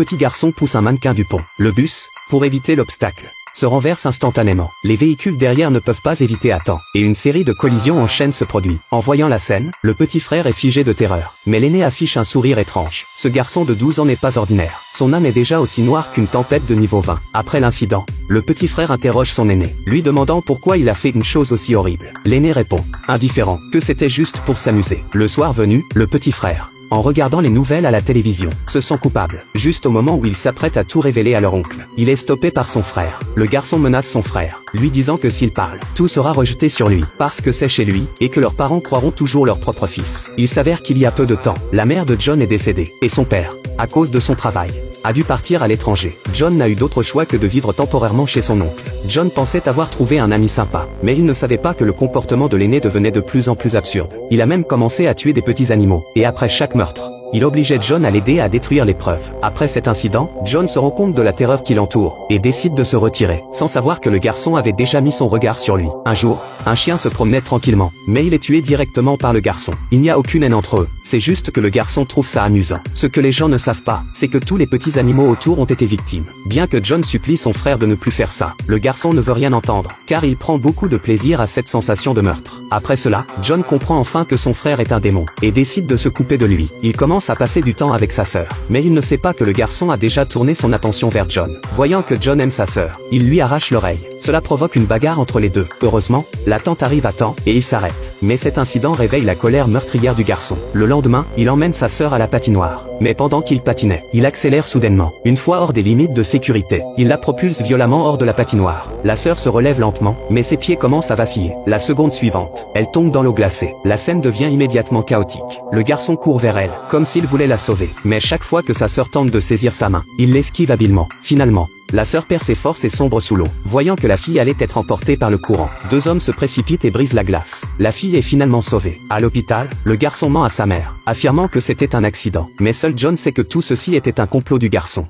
petit garçon pousse un mannequin du pont. Le bus, pour éviter l'obstacle, se renverse instantanément. Les véhicules derrière ne peuvent pas éviter à temps, et une série de collisions en chaîne se produit. En voyant la scène, le petit frère est figé de terreur. Mais l'aîné affiche un sourire étrange. Ce garçon de 12 ans n'est pas ordinaire. Son âme est déjà aussi noire qu'une tempête de niveau 20. Après l'incident, le petit frère interroge son aîné, lui demandant pourquoi il a fait une chose aussi horrible. L'aîné répond, indifférent, que c'était juste pour s'amuser. Le soir venu, le petit frère, en regardant les nouvelles à la télévision, se sent coupable. Juste au moment où il s'apprête à tout révéler à leur oncle, il est stoppé par son frère. Le garçon menace son frère, lui disant que s'il parle, tout sera rejeté sur lui, parce que c'est chez lui, et que leurs parents croiront toujours leur propre fils. Il s'avère qu'il y a peu de temps, la mère de John est décédée, et son père, à cause de son travail, a dû partir à l'étranger. John n'a eu d'autre choix que de vivre temporairement chez son oncle. John pensait avoir trouvé un ami sympa, mais il ne savait pas que le comportement de l'aîné devenait de plus en plus absurde. Il a même commencé à tuer des petits animaux, et après chaque meurtre, il obligeait John à l'aider à détruire les preuves. Après cet incident, John se rend compte de la terreur qui l'entoure, et décide de se retirer, sans savoir que le garçon avait déjà mis son regard sur lui. Un jour, un chien se promenait tranquillement, mais il est tué directement par le garçon. Il n'y a aucune haine entre eux, c'est juste que le garçon trouve ça amusant. Ce que les gens ne savent pas, c'est que tous les petits animaux autour ont été victimes. Bien que John supplie son frère de ne plus faire ça, le garçon ne veut rien entendre, car il prend beaucoup de plaisir à cette sensation de meurtre. Après cela, John comprend enfin que son frère est un démon, et décide de se couper de lui. Il commence à passer du temps avec sa sœur, mais il ne sait pas que le garçon a déjà tourné son attention vers John. Voyant que John aime sa sœur, il lui arrache l'oreille. Cela provoque une bagarre entre les deux. Heureusement, la tante arrive à temps, et il s'arrête. Mais cet incident réveille la colère meurtrière du garçon. Le lendemain, il emmène sa sœur à la patinoire. Mais pendant qu'il patinait, il accélère soudainement. Une fois hors des limites de sécurité, il la propulse violemment hors de la patinoire. La sœur se relève lentement, mais ses pieds commencent à vaciller. La seconde suivante, elle tombe dans l'eau glacée. La scène devient immédiatement chaotique. Le garçon court vers elle, comme s'il voulait la sauver. Mais chaque fois que sa sœur tente de saisir sa main, il l'esquive habilement. Finalement, la sœur perd ses forces et sombre sous l'eau. Voyant que la fille allait être emportée par le courant, deux hommes se précipitent et brisent la glace. La fille est finalement sauvée. À l'hôpital, le garçon ment à sa mère, affirmant que c'était un accident. Mais seul John sait que tout ceci était un complot du garçon.